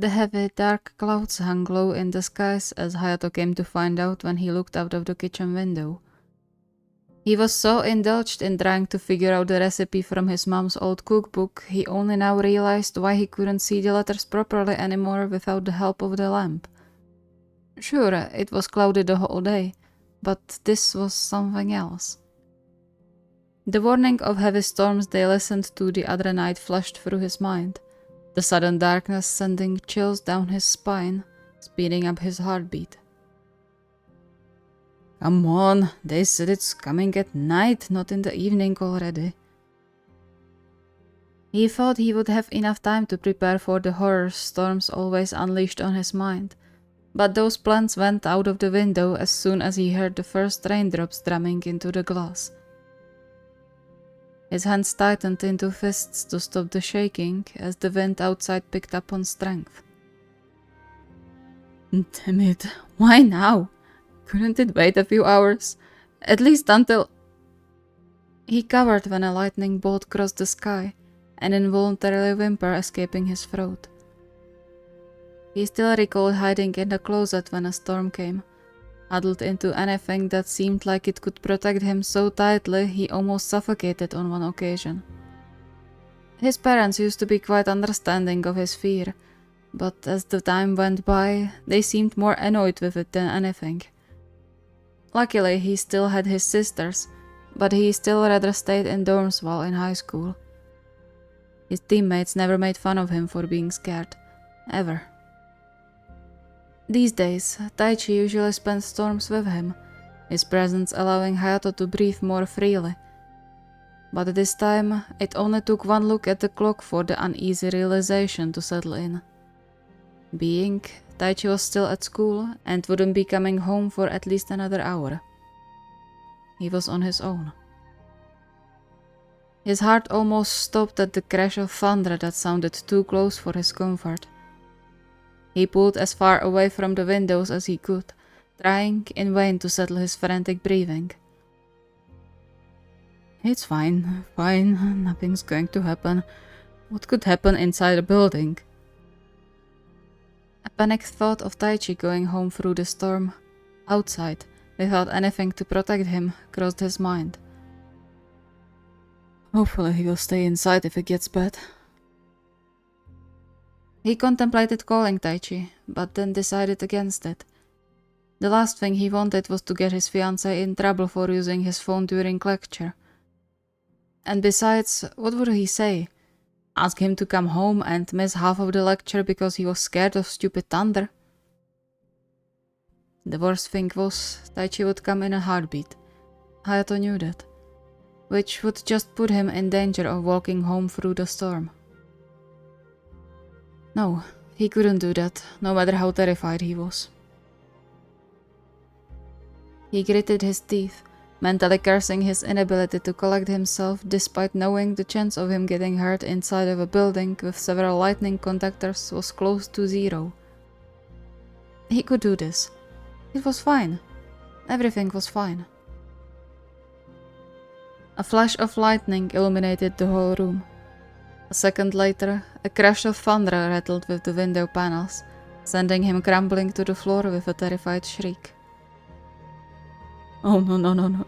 The heavy, dark clouds hung low in the skies, as Hayato came to find out when he looked out of the kitchen window. He was so indulged in trying to figure out the recipe from his mom's old cookbook, he only now realized why he couldn't see the letters properly anymore without the help of the lamp. Sure, it was cloudy the whole day, but this was something else. The warning of heavy storms they listened to the other night flashed through his mind, the sudden darkness sending chills down his spine, speeding up his heartbeat. Come on, they said it's coming at night, not in the evening already. He thought he would have enough time to prepare for the horror storms always unleashed on his mind, but those plans went out of the window as soon as he heard the first raindrops drumming into the glass. His hands tightened into fists to stop the shaking as the wind outside picked up on strength. Damn it, why now? Couldn't it wait a few hours? At least until... He cowered when a lightning bolt crossed the sky, an involuntary whimper escaping his throat. He still recalled hiding in the closet when a storm came, huddled into anything that seemed like it could protect him so tightly he almost suffocated on one occasion. His parents used to be quite understanding of his fear, but as the time went by, they seemed more annoyed with it than anything. Luckily, he still had his sisters, but he still rather stayed in dorms while in high school. His teammates never made fun of him for being scared, ever. These days, Taii usually spends storms with him, his presence allowing Hayato to breathe more freely. But this time, it only took one look at the clock for the uneasy realization to settle in. Taii was still at school and wouldn't be coming home for at least another hour. He was on his own. His heart almost stopped at the crash of thunder that sounded too close for his comfort. He pulled as far away from the windows as he could, trying in vain to settle his frantic breathing. It's fine, nothing's going to happen. What could happen inside a building? A panicked thought of Taii going home through the storm, outside, without anything to protect him, crossed his mind. Hopefully he will stay inside if it gets bad. He contemplated calling Taii, but then decided against it. The last thing he wanted was to get his fiancée in trouble for using his phone during lecture. And besides, what would he say? Ask him to come home and miss half of the lecture because he was scared of stupid thunder? The worst thing was, Taii would come in a heartbeat. Hayato knew that. Which would just put him in danger of walking home through the storm. No, he couldn't do that, no matter how terrified he was. He gritted his teeth, mentally cursing his inability to collect himself despite knowing the chance of him getting hurt inside of a building with several lightning conductors was close to zero. He could do this. It was fine. Everything was fine. A flash of lightning illuminated the whole room. A second later, a crash of thunder rattled with the window panels, sending him crumbling to the floor with a terrified shriek. Oh no.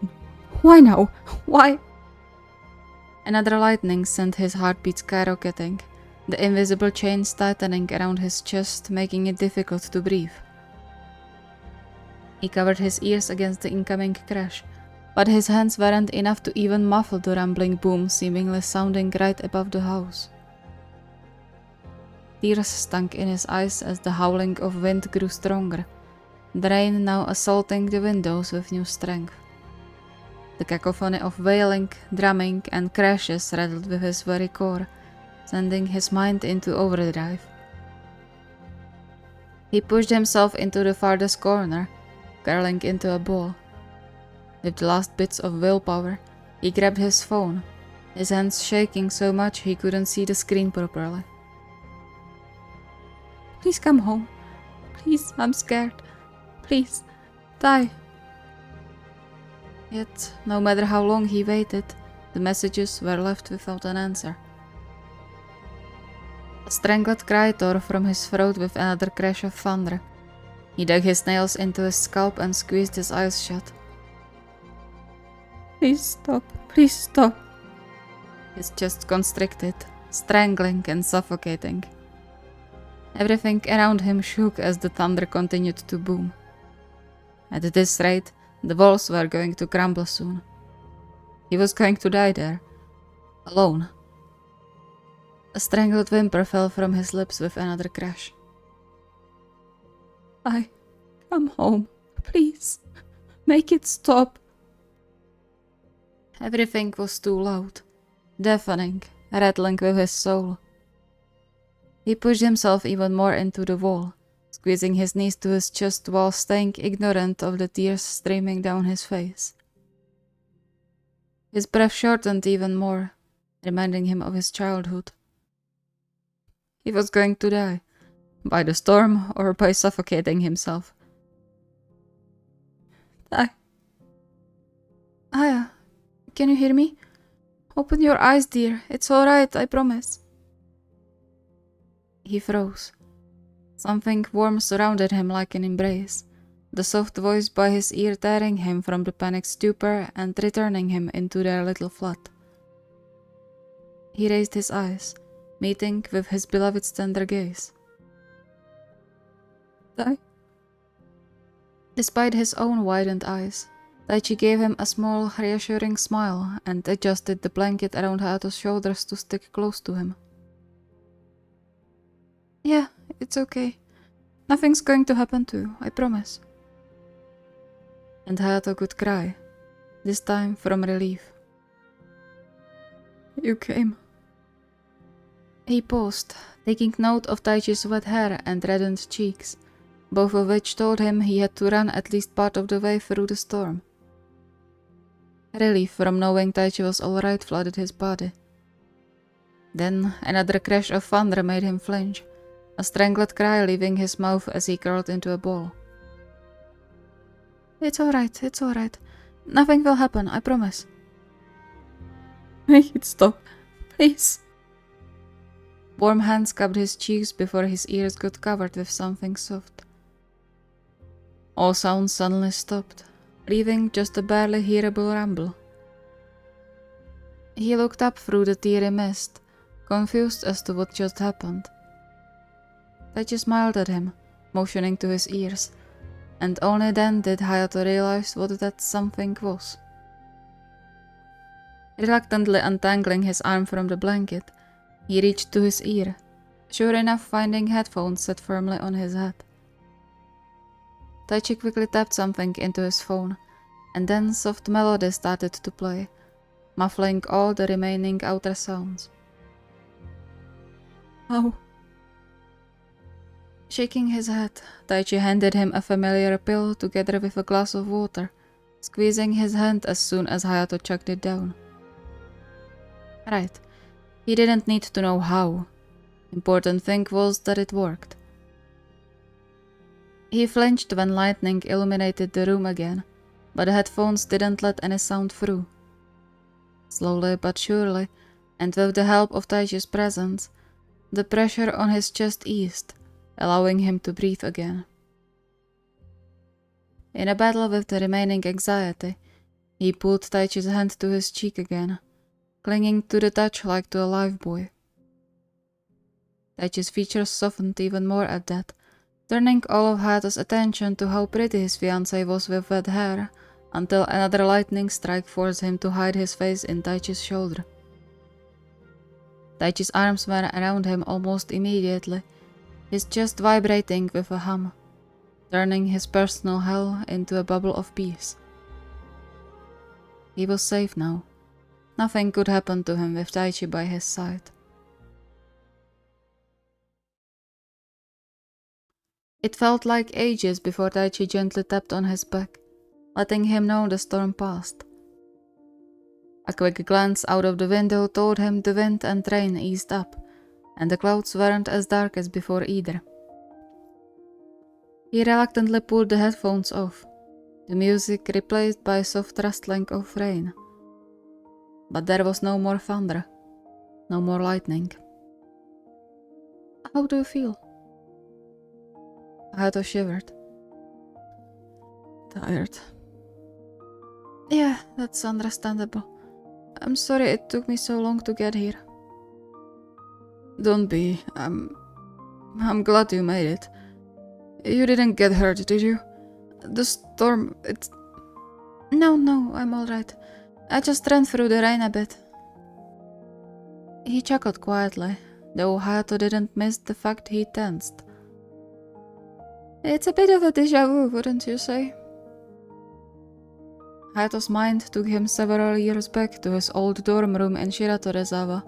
Why now? Why? Another lightning sent his heartbeat skyrocketing, the invisible chains tightening around his chest, making it difficult to breathe. He covered his ears against the incoming crash, but his hands weren't enough to even muffle the rumbling boom seemingly sounding right above the house. Tears stunk in his eyes as the howling of wind grew stronger, the rain now assaulting the windows with new strength. The cacophony of wailing, drumming, and crashes rattled with his very core, sending his mind into overdrive. He pushed himself into the farthest corner, curling into a ball. With the last bits of willpower, he grabbed his phone, his hands shaking so much he couldn't see the screen properly. Please come home. Please, I'm scared. Please, Taii. Yet, no matter how long he waited, the messages were left without an answer. A strangled cry tore from his throat with another crash of thunder. He dug his nails into his scalp and squeezed his eyes shut. Please stop, please stop. His chest constricted, strangling and suffocating. Everything around him shook as the thunder continued to boom. At this rate, the walls were going to crumble soon. He was going to die there, alone. A strangled whimper fell from his lips with another crash. Come home, please. Make it stop. Everything was too loud, deafening, rattling with his soul. He pushed himself even more into the wall, squeezing his knees to his chest while staying ignorant of the tears streaming down his face. His breath shortened even more, reminding him of his childhood. He was going to die, by the storm or by suffocating himself. Aya, can you hear me? Open your eyes, dear. It's all right, I promise. He froze. Something warm surrounded him like an embrace, the soft voice by his ear tearing him from the panicked stupor and returning him into their little flat. He raised his eyes, meeting with his beloved's tender gaze. Taii. Despite his own widened eyes, Taii gave him a small, reassuring smile and adjusted the blanket around Hayato's shoulders to stick close to him. Yeah, it's okay. Nothing's going to happen to you, I promise. And Hayato could cry, this time from relief. You came. He paused, taking note of Taichi's wet hair and reddened cheeks, both of which told him he had to run at least part of the way through the storm. Relief from knowing Taichi was alright flooded his body. Then another crash of thunder made him flinch, a strangled cry leaving his mouth as he curled into a ball. It's alright. Nothing will happen, I promise. Make it stop, please. Warm hands cupped his cheeks before his ears got covered with something soft. All sounds suddenly stopped, leaving just a barely hearable rumble. He looked up through the teary mist, confused as to what just happened. Taichi smiled at him, motioning to his ears, and only then did Hayato realize what that something was. Reluctantly untangling his arm from the blanket, he reached to his ear, sure enough finding headphones set firmly on his head. Taichi quickly tapped something into his phone, and then soft melody started to play, muffling all the remaining outer sounds. Oh. Shaking his head, Taichi handed him a familiar pill together with a glass of water, squeezing his hand as soon as Hayato chucked it down. Right, he didn't need to know how. Important thing was that it worked. He flinched when lightning illuminated the room again, but the headphones didn't let any sound through. Slowly but surely, and with the help of Taichi's presence, the pressure on his chest eased, allowing him to breathe again. In a battle with the remaining anxiety, he pulled Taichi's hand to his cheek again, clinging to the touch like to a live buoy. Taichi's features softened even more at that, turning all of Hayato's attention to how pretty his fiancée was with wet hair, until another lightning strike forced him to hide his face in Taichi's shoulder. Taichi's arms were around him almost immediately, his chest vibrating with a hum, turning his personal hell into a bubble of peace. He was safe now. Nothing could happen to him with Taichi by his side. It felt like ages before Taichi gently tapped on his back, letting him know the storm passed. A quick glance out of the window told him the wind and rain eased up, and the clouds weren't as dark as before either. He reluctantly pulled the headphones off, the music replaced by a soft rustling of rain. But there was no more thunder, no more lightning. How do you feel? Hayato shivered. Tired. Yeah, that's understandable. I'm sorry it took me so long to get here. Don't be. I'm glad you made it. You didn't get hurt, did you? The storm, it... No, I'm alright. I just ran through the rain a bit. He chuckled quietly, though Hayato didn't miss the fact he tensed. It's a bit of a déjà vu, wouldn't you say? Hayato's mind took him several years back to his old dorm room in Shiratorezawa,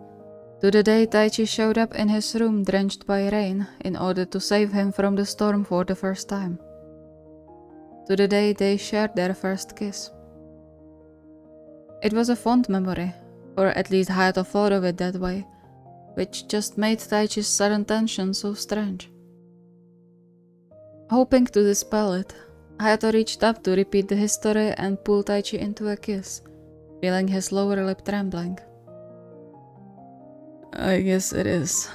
to the day Taichi showed up in his room drenched by rain in order to save him from the storm for the first time. To the day they shared their first kiss. It was a fond memory, or at least Hayato thought of it that way, which just made Taichi's sudden tension so strange. Hoping to dispel it, Hayato reached up to repeat the history and pull Taichi into a kiss, feeling his lower lip trembling. I guess it is.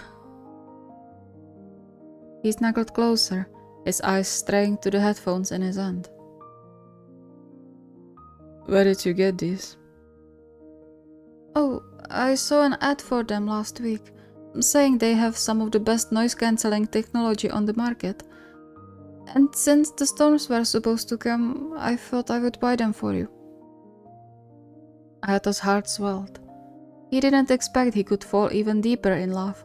He snuggled closer, his eyes straying to the headphones in his hand. Where did you get these? Oh, I saw an ad for them last week, saying they have some of the best noise-cancelling technology on the market. And since the storms were supposed to come, I thought I would buy them for you. Hayato's heart swelled. He didn't expect he could fall even deeper in love,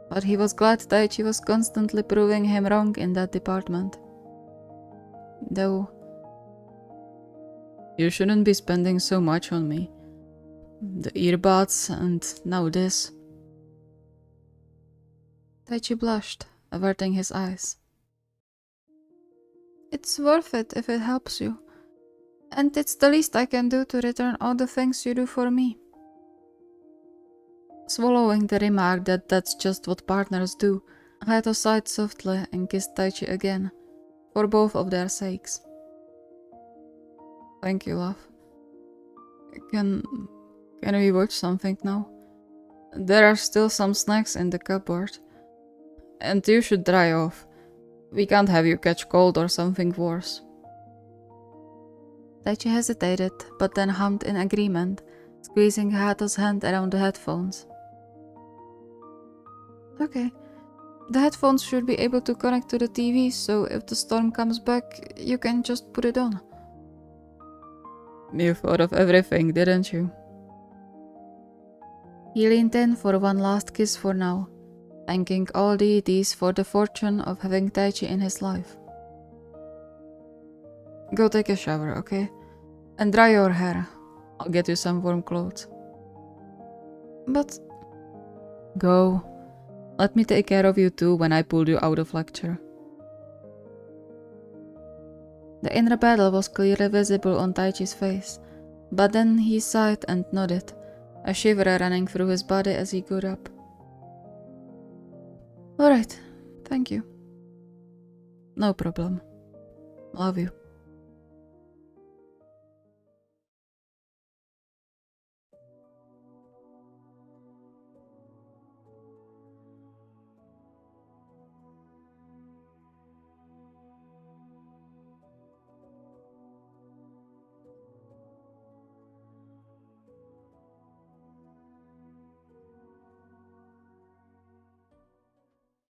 but he was glad Taichi was constantly proving him wrong in that department. Though... You shouldn't be spending so much on me. The earbuds and now this. Taichi blushed, averting his eyes. It's worth it if it helps you. And it's the least I can do to return all the things you do for me. Swallowing the remark that that's just what partners do, Hayato sighed softly and kissed Taichi again, for both of their sakes. Thank you, love. Can we watch something now? There are still some snacks in the cupboard. And you should dry off. We can't have you catch cold or something worse. Taichi hesitated, but then hummed in agreement, squeezing Hayato's hand around the headphones. Okay. The headphones should be able to connect to the TV, so if the storm comes back, you can just put it on. You thought of everything, didn't you? He leaned in for one last kiss for now, thanking all deities for the fortune of having Taichi in his life. Go take a shower, okay? And dry your hair. I'll get you some warm clothes. But... Go. Let me take care of you too when I pulled you out of lecture. The inner battle was clearly visible on Taichi's face, but then he sighed and nodded, a shiver running through his body as he got up. Alright, thank you. No problem. Love you.